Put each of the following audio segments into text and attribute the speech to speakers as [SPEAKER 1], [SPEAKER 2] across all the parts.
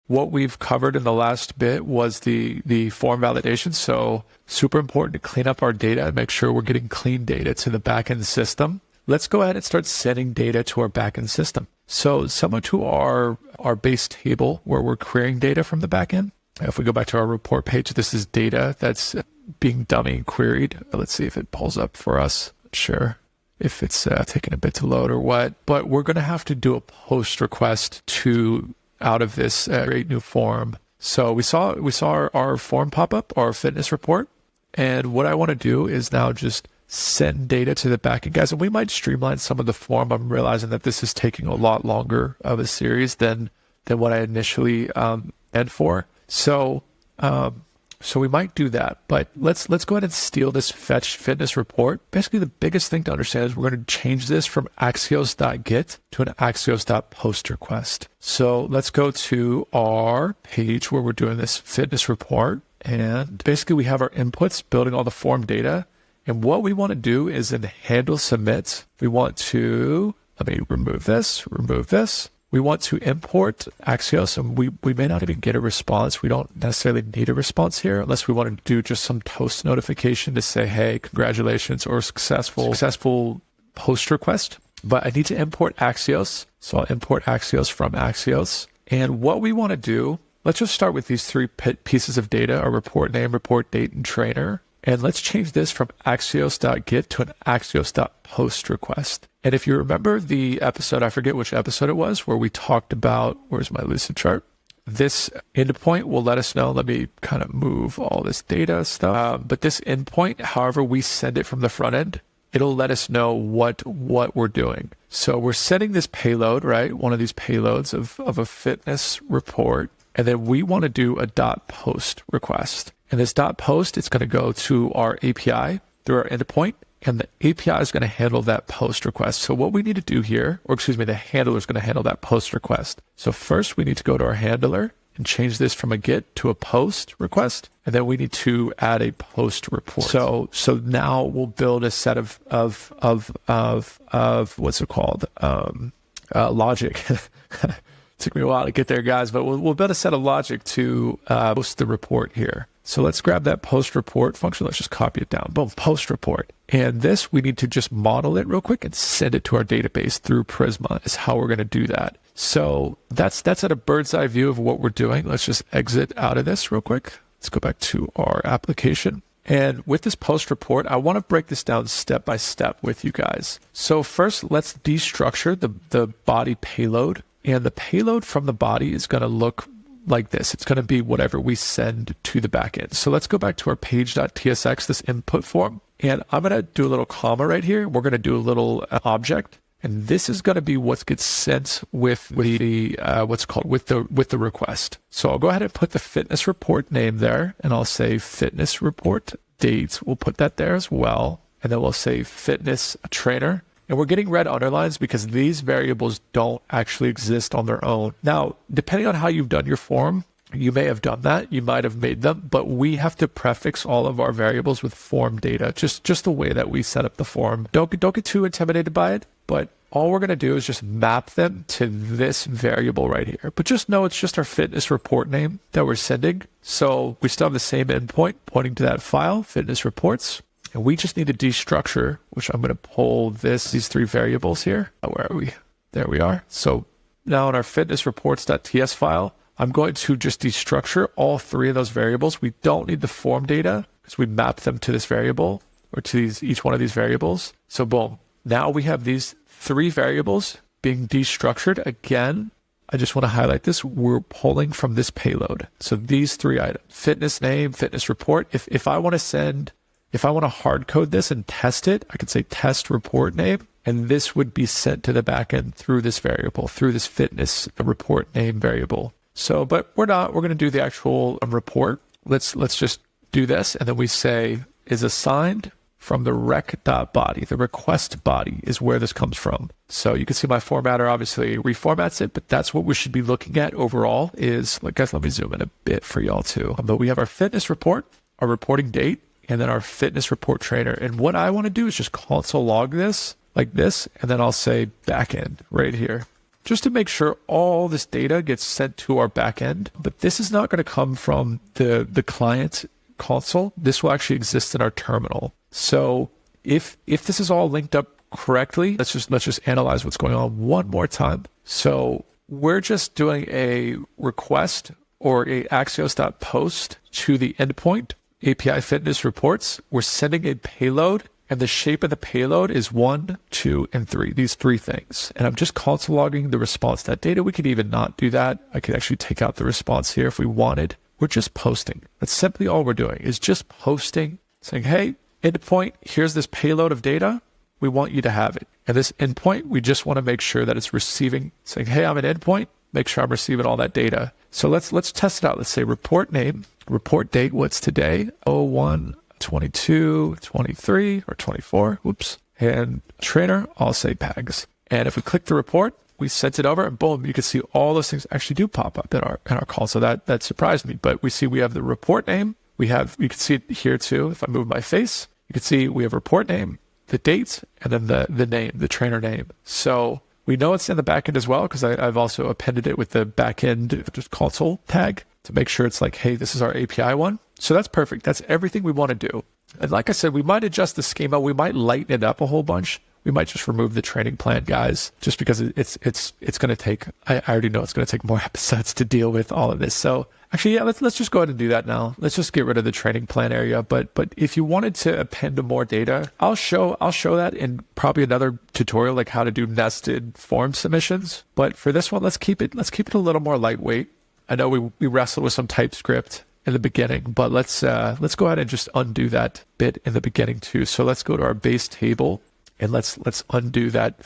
[SPEAKER 1] what we've covered in the last bit was the form validation. So super important to clean up our data and make sure we're getting clean data to the backend system. Let's go ahead and start sending data to our backend system. So similar to our base table where we're querying data from the backend. If we go back to our report page, this is data that's being dummy queried. Let's see if it pulls up for us. Sure. If it's taking a bit to load or what, but we're going to have to do a post request out of this create new form. So we saw our form pop up, our fitness report. And what I want to do is now just send data to the backend, guys. And we might streamline some of the form. I'm realizing that this is taking a lot longer of a series than what I initially meant for. So we might do that, but let's go ahead and steal this fetch fitness report. Basically, the biggest thing to understand is we're going to change this from axios.get to an axios.post request. So let's go to our page where we're doing this fitness report. And basically we have our inputs building all the form data. And what we want to do is in handle submit, we want to, let me remove this. We want to import Axios, and we may not even get a response. We don't necessarily need a response here unless we want to do just some toast notification to say, hey, congratulations, or successful post request. But I need to import Axios. So I'll import Axios from Axios. And what we want to do, let's just start with these three pieces of data, our report name, report date, and trainer. And let's change this from axios.get to an axios.post request. And if you remember the episode, I forget which episode it was, where we talked about, where's my lucid chart? This endpoint will let us know. Let me kind of move all this data stuff. But this endpoint, however we send it from the front end, it'll let us know what we're doing. So we're sending this payload, right? One of these payloads of a fitness report. And then we want to do a .post request. And this .post, it's going to go to our API through our endpoint, and the API is going to handle that post request. So what we need to do here, the handler is going to handle that post request. So first we need to go to our handler and change this from a get to a post request. And then we need to add a post report. So now we'll build a set of what's it called? Logic. Took me a while to get there, guys, but we'll build a set of logic to post the report here. So let's grab that post report function. Let's just copy it down. Boom, post report. And this, we need to just model it real quick and send it to our database through Prisma is how we're going to do that. So that's at a bird's eye view of what we're doing. Let's just exit out of this real quick. Let's go back to our application. And with this post report, I want to break this down step by step with you guys. So first, let's destructure the body payload. And the payload from the body is going to look like this. It's going to be whatever we send to the backend. So let's go back to our page.tsx, this input form. And I'm going to do a little comma right here. We're going to do a little object. And this is going to be what gets sent with the with the request. So I'll go ahead and put the fitness report name there, and I'll say fitness report date. We'll put that there as well. And then we'll say fitness trainer. And we're getting red underlines because these variables don't actually exist on their own. Now, depending on how you've done your form, you may have done that. You might have made them, but we have to prefix all of our variables with form data, just the way that we set up the form. Don't get too intimidated by it, but all we're going to do is just map them to this variable right here. But just know it's just our fitness report name that we're sending. So we still have the same endpoint pointing to that file, fitness reports. And we just need to destructure, which I'm going to pull these three variables here. Where are we? There we are. So now in our fitness reports.ts file, I'm going to just destructure all three of those variables. We don't need the form data because we mapped them to this variable or to each one of these variables. So boom, now we have these three variables being destructured. Again, I just want to highlight this. We're pulling from this payload. So these three items, fitness name, fitness report. If I want to hard code this and test it, I could say test report name, and this would be sent to the backend through this variable, through this fitness report name variable. So, but we're going to do the actual report. Let's just do this. And then we say is assigned from the rec.body. The request body is where this comes from. So you can see my formatter obviously reformats it, but that's what we should be looking at overall is, guys, let me zoom in a bit for y'all too. But we have our fitness report, our reporting date, and then our fitness report trainer. And what I want to do is just console log this like this, and then I'll say backend right here. just to make sure all this data gets sent to our backend. But this is not going to come from the client console. This will actually exist in our terminal. So if this is all linked up correctly, let's just analyze what's going on one more time. So we're just doing a request or a Axios.post to the endpoint API fitness reports. We're sending a payload, and the shape of the payload is 1, 2, and 3, these 3 things. And I'm just console logging the response to that data. We could even not do that. I could actually take out the response here if we wanted. We're just posting. That's simply all we're doing, is just posting, saying, hey, endpoint, here's this payload of data. We want you to have it. And this endpoint, we just want to make sure that it's receiving, saying, hey, I'm an endpoint, make sure I'm receiving all that data. So let's test it out. Let's say report name, report date, what's today? 01, 22, 23, or 24, whoops. And trainer, I'll say PAGs. And if we click the report, we sent it over, and boom, you can see all those things actually do pop up in our call. So that surprised me. But we see we have the report name. You can see it here too. If I move my face, you can see we have report name, the date, and then the name, the trainer name. So we know it's in the backend as well, because I've also appended it with the backend just console tag to make sure it's like, hey, this is our API one. So that's perfect. That's everything we want to do. And like I said, we might adjust the schema. We might lighten it up a whole bunch. We might just remove the training plan, guys, just because it's going to take, I already know it's going to take more episodes to deal with all of this. So actually, yeah, let's just go ahead and do that now. Let's just get rid of the training plan area. But if you wanted to append more data, I'll show that in probably another tutorial, like how to do nested form submissions. But for this one, let's keep it a little more lightweight. I know we wrestled with some TypeScript in the beginning, but let's go ahead and just undo that bit in the beginning too. So let's go to our base table. And let's undo that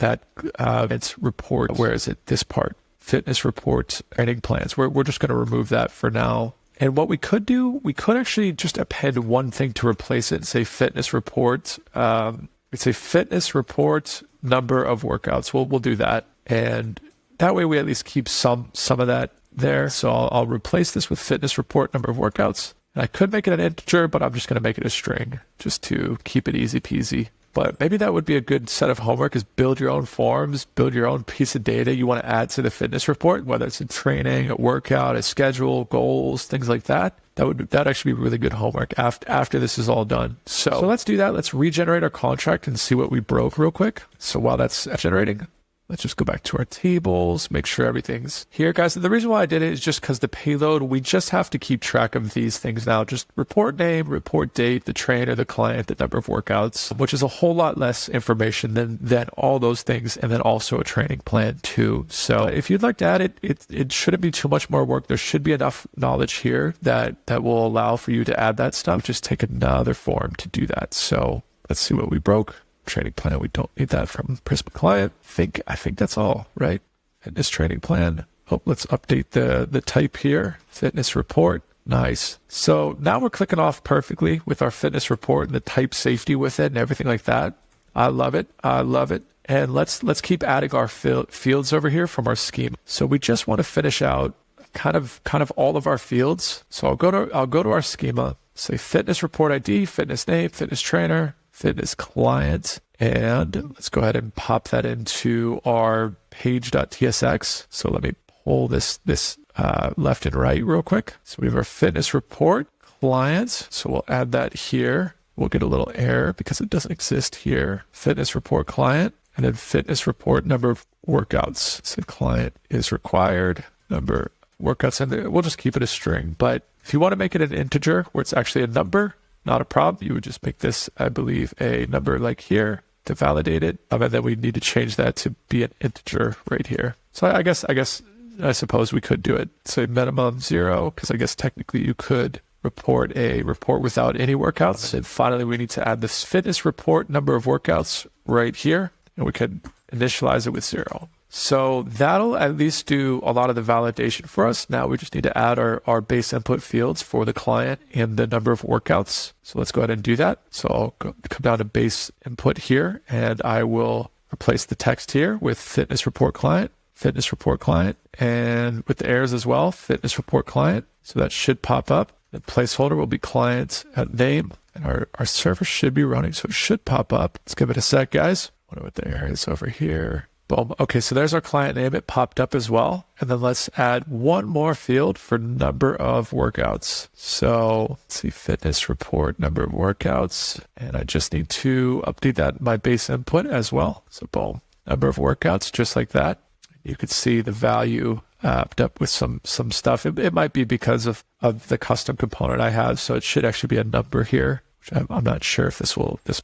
[SPEAKER 1] it's report. Where is it? This part, fitness report, training plans. We're just going to remove that for now. And what we could do, we could actually just append one thing to replace it and say fitness report. It's a fitness report number of workouts. We'll do that, and that way we at least keep some of that there. So I'll replace this with fitness report number of workouts. And I could make it an integer, but I'm just going to make it a string just to keep it easy peasy. But maybe that would be a good set of homework, is build your own forms, build your own piece of data you want to add to the fitness report, whether it's a training, a workout, a schedule, goals, things like that. That'd actually be really good homework after this is all done. So let's do that. Let's regenerate our contract and see what we broke real quick. So while that's generating, let's just go back to our tables, make sure everything's here, guys. And the reason why I did it is just because the payload, we just have to keep track of these things now. Just report name, report date, the trainer, the client, the number of workouts, which is a whole lot less information than all those things. And then also a training plan too. So if you'd like to add it, it shouldn't be too much more work. There should be enough knowledge here that will allow for you to add that stuff. Just take another form to do that. So let's see what we broke. Training plan, we don't need that from Prisma client. I think that's all, right? Fitness training plan. Oh, let's update the type here. Fitness report. Nice. So now we're clicking off perfectly with our fitness report and the type safety with it and everything like that. I love it. And let's keep adding our fields over here from our schema. So we just want to finish out kind of all of our fields. So I'll go to our schema. Say fitness report ID, fitness name, fitness trainer, fitness client, and let's go ahead and pop that into our page.tsx. So let me pull this left and right real quick. So we have our fitness report client. So we'll add that here. We'll get a little error because it doesn't exist here. Fitness report client, and then fitness report number of workouts. So client is required, number of workouts, and we'll just keep it a string. But if you want to make it an integer where it's actually a number, not a problem. You would just make this, I believe, a number like here to validate it. And then we need to change that to be an integer right here. So I suppose we could do it. Say minimum 0, because I guess technically you could report a report without any workouts. And finally, we need to add this fitness report number of workouts right here. And we could initialize it with 0. So that'll at least do a lot of the validation for us. Now we just need to add our base input fields for the client and the number of workouts. So let's go ahead and do that. So I'll come down to base input here, and I will replace the text here with fitness report client, and with the errors as well, fitness report client. So that should pop up. The placeholder will be client name, and our server should be running, so it should pop up. Let's give it a sec, guys. Wonder what the error is over here. Boom. Okay, so there's our client name. It popped up as well. And then let's add one more field for number of workouts. So let's see, fitness report, number of workouts. And I just need to update that my base input as well. So boom, number of workouts, just like that. You could see the value up with some stuff. It might be because of the custom component I have. So it should actually be a number here. I'm not sure if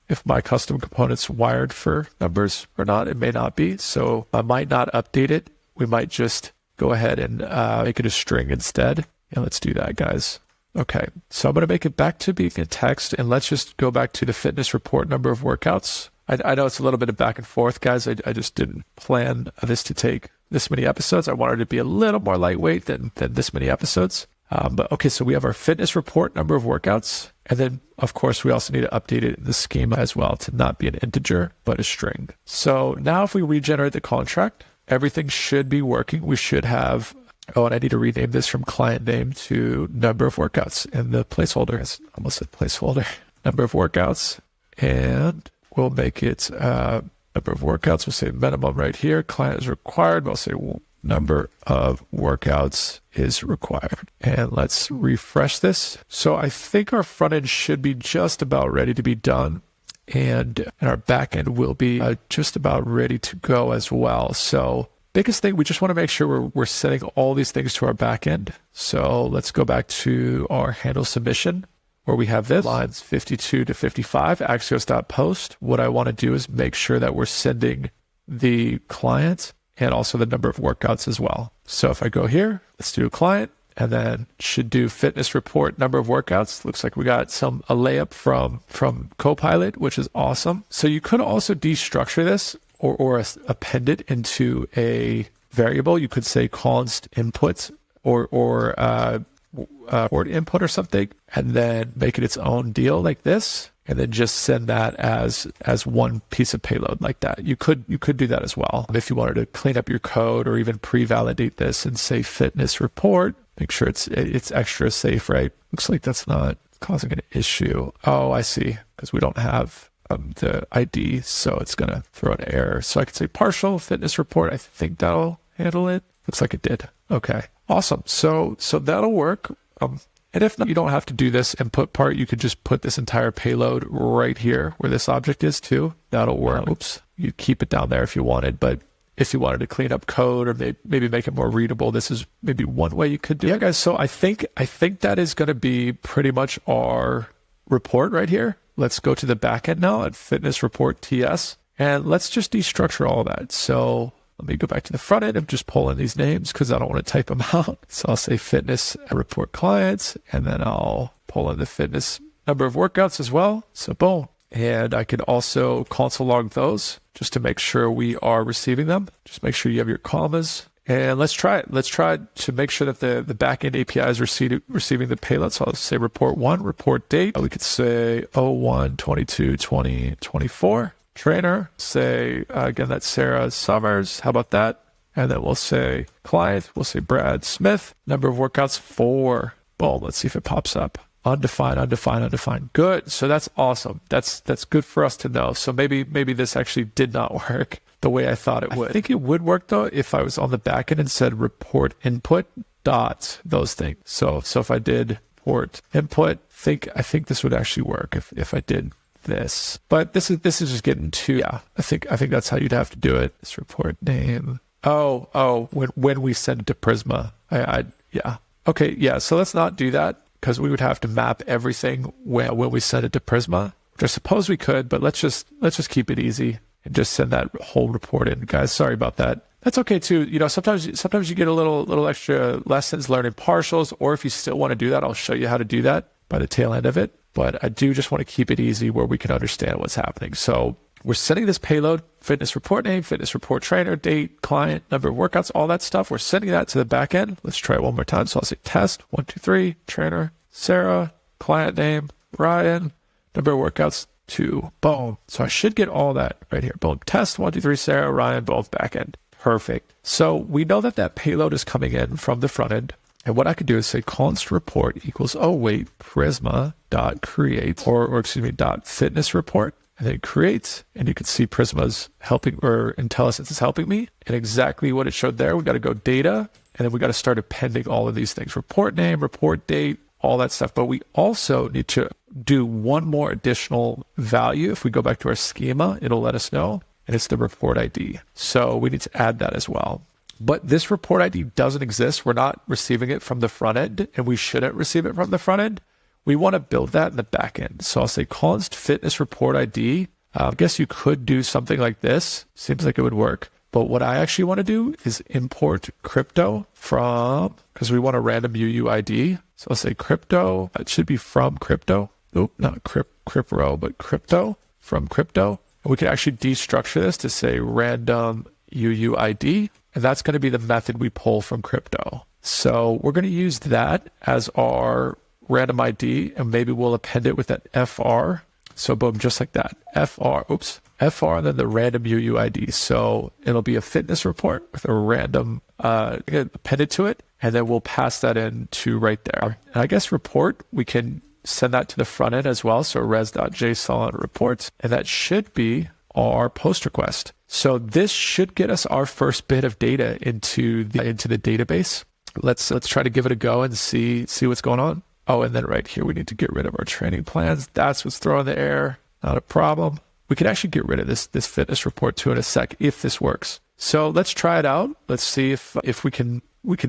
[SPEAKER 1] if my custom component's wired for numbers or not. It may not be. So I might not update it. We might just go ahead and make it a string instead. And let's do that, guys. Okay, so I'm going to make it back to being a text, and let's just go back to the fitness report number of workouts. I know it's a little bit of back and forth, guys. I just didn't plan this to take this many episodes. I wanted it to be a little more lightweight than this many episodes. But okay, so we have our fitness report number of workouts. And then, of course, we also need to update it in the schema as well to not be an integer, but a string. So now if we regenerate the contract, everything should be working. We should have, oh, and I need to rename this from client name to number of workouts. And the placeholder is almost a placeholder, number of workouts. And we'll make it number of workouts. We'll say minimum right here. Client is required. We'll say number of workouts is required. And let's refresh this. So I think our front end should be just about ready to be done. And our back end will be just about ready to go as well. So biggest thing, we just want to make sure we're setting all these things to our back end. So let's go back to our handle submission where we have this lines 52 to 55, Axios.post. What I want to do is make sure that we're sending the client and also the number of workouts as well. So if I go here, let's do a client, and then should do fitness report number of workouts. Looks like we got a layup from Copilot, which is awesome. So you could also destructure this or append it into a variable. You could say const input or input or something, and then make it its own deal like this. And then just send that as one piece of payload like that. You could do that as well. If you wanted to clean up your code or even pre-validate this and say fitness report, make sure it's extra safe, right? Looks like that's not causing an issue. Oh, I see, because we don't have the ID, so it's gonna throw an error. So I could say partial fitness report. I think that'll handle it. Looks like it did. Okay, awesome. So that'll work. And if not, you don't have to do this input part. You could just put this entire payload right here where this object is too. That'll work. Oops. You keep it down there if you wanted, but if you wanted to clean up code or maybe make it more readable, this is maybe one way you could do it. Yeah, guys. So I think that is going to be pretty much our report right here. Let's go to the backend now at fitness report TS, and let's just destructure all that. So let me go back to the front end and just pull in these names because I don't want to type them out. So I'll say fitness report clients, and then I'll pull in the fitness number of workouts as well. So boom. And I could also console log those just to make sure we are receiving them. Just make sure you have your commas. And let's try it. Let's try to make sure that the backend API is receiving the payload. So I'll say report 1, report date. We could say 01/22/2024. Trainer, say, again, that's Sarah Summers. How about that? And then we'll say client, we'll say Brad Smith, number of workouts 4. Boom, let's see if it pops up. Undefined, undefined, undefined. Good. So that's awesome. That's good for us to know. So maybe this actually did not work the way I thought it would. I think it would work though if I was on the back end and said report input dot those things. So if I did report input, I think this would actually work if I did this. But this is just getting too, yeah, I think that's how you'd have to do it. This report name. Oh, when we send it to Prisma. Yeah. Okay, yeah, so let's not do that because we would have to map everything when we send it to Prisma, which I suppose we could, but let's just keep it easy and just send that whole report in. Guys, sorry about that. That's okay too. You know, sometimes you get a little extra lessons learning partials, or if you still want to do that, I'll show you how to do that by the tail end of it. But I do just want to keep it easy where we can understand what's happening. So we're sending this payload, fitness report name, fitness report trainer, date, client, number of workouts, all that stuff. We're sending that to the back end. Let's try it one more time. So I'll say test, 1, 2, 3, trainer, Sarah, client name, Ryan, number of workouts, 2. Boom. So I should get all that right here. Boom. Test, 1, 2, 3, Sarah, Ryan, both back end. Perfect. So we know that payload is coming in from the front end. And what I could do is say const report equals, Prisma dot create, or excuse me, dot fitness report. and then create, and you can see Prisma's helping, or IntelliSense is helping me. And exactly what it showed there, we got to go data, and then we got to start appending all of these things, report name, report date, all that stuff. But we also need to do one more additional value. If we go back to our schema, it'll let us know, and it's the report ID. So we need to add that as well. But this report ID doesn't exist. We're not receiving it from the front end, and we shouldn't receive it from the front end. We want to build that in the back end. So I'll say const fitness report ID. I guess you could do something like this. Seems like it would work. But what I actually want to do is import crypto from, because we want a random UUID. So I'll say crypto. It should be from crypto. Nope, not crypto, but crypto, from crypto. And we can actually destructure this to say random UUID. And that's going to be the method we pull from crypto. So we're going to use that as our random ID, and maybe we'll append it with that FR. So boom, just like that. FR, and then the random UUID. So it'll be a fitness report with a random appended to it, and then we'll pass that into right there. And I guess report, we can send that to the front end as well. So res.json reports, and that should be our post request. So this should get us our first bit of data into the database. Let's try to give it a go and see what's going on. Oh, and then right here, we need to get rid of our training plans. That's what's throwing the error. Not a problem. We can actually get rid of this fitness report too in a sec if this works. So let's try it out. Let's see if we can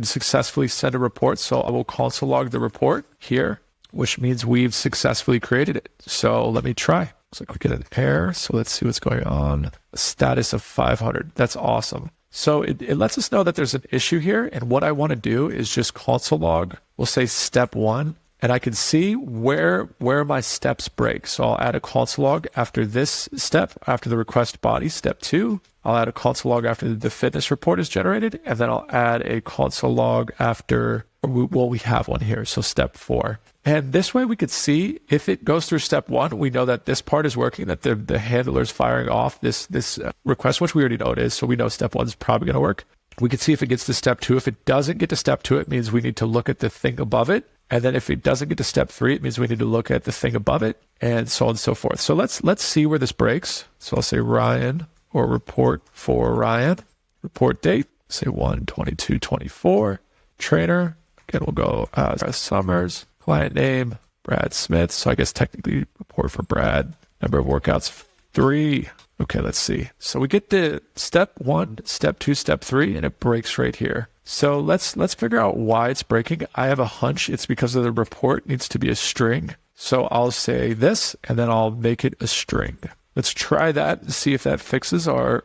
[SPEAKER 1] successfully send a report. So I will console log the report here, which means we've successfully created it. So let me try. Looks like we get an error. So let's see what's going on. A status of 500. That's awesome. So it lets us know that there's an issue here. And what I want to do is just console log. We'll say step 1. And I can see where my steps break. So I'll add a console log after this step, after the request body, step 2. I'll add a console log after the fitness report is generated. And then I'll add a console log after, we have one here. So step 4. And this way we could see if it goes through step 1, we know that this part is working, that the handler is firing off this request, which we already know it is. So we know step 1 is probably going to work. We can see if it gets to step 2. If it doesn't get to step 2, it means we need to look at the thing above it. And then if it doesn't get to step 3, it means we need to look at the thing above it, and so on and so forth. So let's see where this breaks. So I'll say Ryan, or report for Ryan. Report date, say 1/22/24. Trainer, again, we'll go Summers. Client name, Brad Smith. So I guess technically report for Brad. Number of workouts, 3. Okay, let's see. So we get to step 1, step 2, step 3, and it breaks right here. So let's figure out why it's breaking. I have a hunch it's because of the report needs to be a string. So I'll say this, and then I'll make it a string. Let's try that and see if that fixes our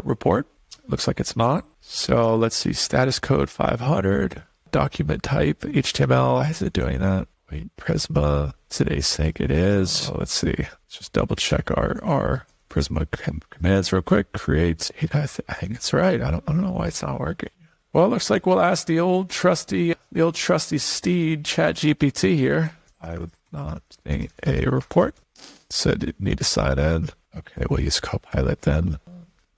[SPEAKER 1] report. Looks like it's not. So let's see, status code 500, document type, HTML. Why is it doing that? Wait, Prisma, today's sync, it is. So let's see, let's just double check our Prisma commands real quick. Create, I think it's right. I don't know why it's not working. Well, it looks like we'll ask the old trusty steed ChatGPT here. I would not think a report. Said it need to sign in. Okay, we'll use Copilot then.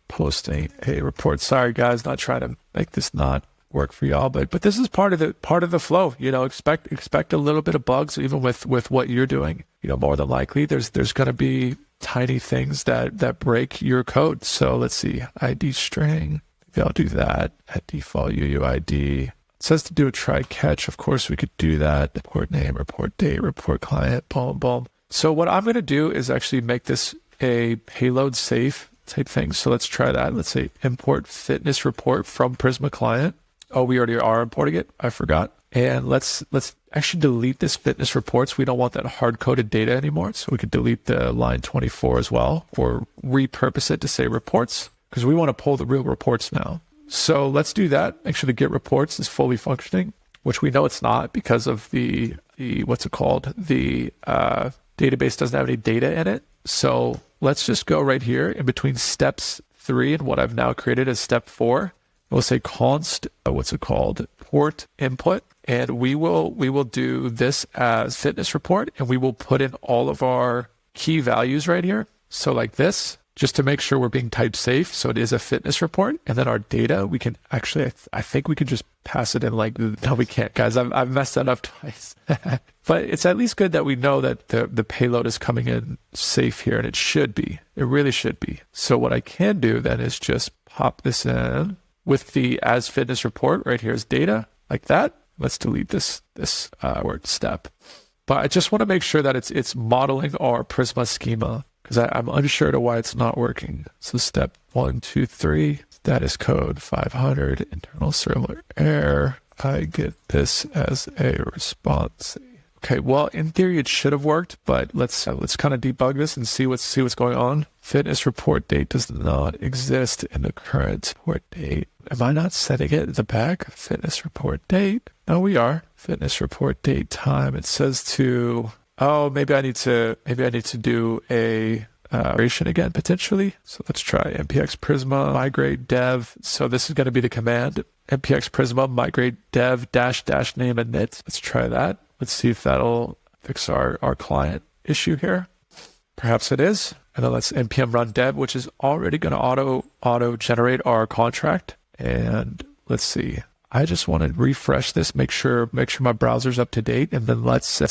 [SPEAKER 1] Posting a report. Sorry guys, not trying to make this not work for y'all, but this is part of the flow. You know, expect a little bit of bugs even with what you're doing. You know, more than likely there's going to be tiny things that break your code. So let's see, ID string. Maybe I'll do that at default UUID. It says to do a try catch. Of course we could do that. Report name, report date, report client, boom, boom. So what I'm going to do is actually make this a payload safe type thing. So let's try that. Let's say import fitness report from Prisma client. Oh, we already are importing it. I forgot. And let's actually delete this fitness reports. We don't want that hard-coded data anymore. So we could delete the line 24 as well, or repurpose it to say reports, because we want to pull the real reports now. So let's do that. Make sure the get reports is fully functioning, which we know it's not because of the what's it called? The database doesn't have any data in it. So let's just go right here in between steps 3 and what I've now created as step 4. We'll say const, port input, and we will do this as fitness report, and we will put in all of our key values right here. So like this, just to make sure we're being type safe. So it is a fitness report. And then our data, we can actually, I think we could just pass it in like, no, we can't, guys. I've messed that up twice. But it's at least good that we know that the payload is coming in safe here, and it should be. It really should be. So what I can do then is just pop this in with the as fitness report. Right here is data, like that. Let's delete this word step. But I just want to make sure that it's modeling our Prisma schema, because I'm unsure to why it's not working. So step 1, 2, 3, status code 500, internal server error. I get this as a response. Okay, well, in theory, it should have worked, but let's kind of debug this and see what's going on. Fitness report date does not exist in the current report date. Am I not setting it at the back? Fitness report date. No, we are. Fitness report date time. It says to. Oh, maybe I need to do a migration again potentially. So let's try npx prisma migrate dev. So this is going to be the command npx prisma migrate dev -- name init. Let's try that. Let's see if that'll fix our client issue here. Perhaps it is. And then let's npm run dev, which is already going to auto generate our contract. And let's see. I just want to refresh this, make sure my browser's up to date, and then let's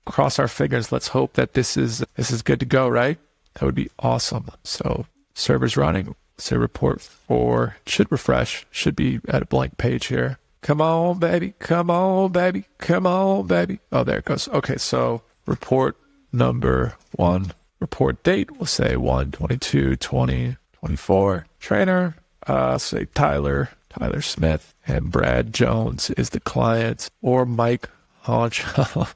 [SPEAKER 1] cross our fingers. Let's hope that this is good to go, right? That would be awesome. So server's running. Say report 4 should refresh. Should be at a blank page here. Come on, baby. Come on, baby. Come on, baby. Oh, there it goes. Okay, so report number 1. Report date, we'll say 1/22/2024. Trainer, say Tyler Smith, and Brad Jones is the client, or Mike Honcho.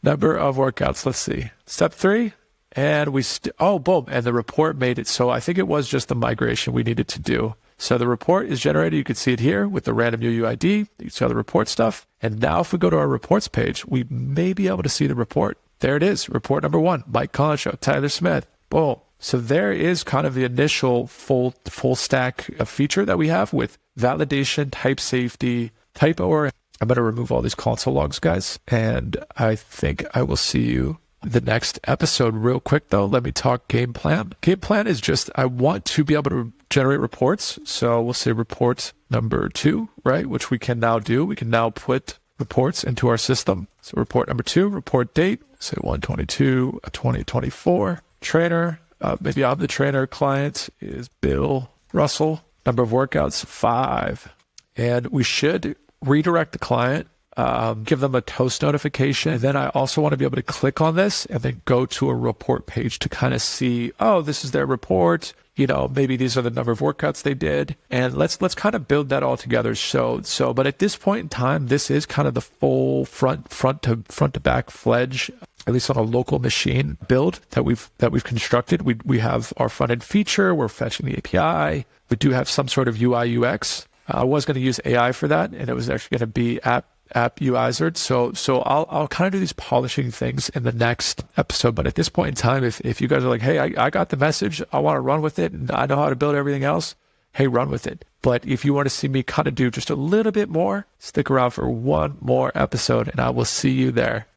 [SPEAKER 1] Number of workouts, let's see. Step 3, and boom, and the report made it. So I think it was just the migration we needed to do. So the report is generated. You can see it here with the random UUID. You can see all the report stuff. And now if we go to our reports page, we may be able to see the report. There it is. Report number 1, Mike Concho, Tyler Smith. Boom. So there is kind of the initial full stack feature that we have with validation, type safety, type OR. I'm going to remove all these console logs, guys. And I think I will see you the next episode. Real quick, though, let me talk game plan. Game plan is just I want to be able to generate reports. So we'll say report number 2, right, which we can now do. We can now put reports into our system. So report number 2, report date, say 1/22/2024. Trainer, maybe I'm the trainer. Client is Bill Russell. Number of workouts, 5. And we should redirect the client, give them a toast notification. And then I also want to be able to click on this and then go to a report page to kind of see, oh, this is their report. Maybe these are the number of workouts they did. And let's kind of build that all together. But at this point in time, this is kind of the full front to back fledged, at least on a local machine build that we've constructed. We have our front end feature. We're fetching the API. We do have some sort of UI UX. I was going to use AI for that, and it was actually going to be app UI'd. So I'll kind of do these polishing things in the next episode. But at this point in time, if you guys are like, hey, I got the message, I want to run with it, and I know how to build everything else, hey, run with it. But if you want to see me kind of do just a little bit more, stick around for one more episode, and I will see you there.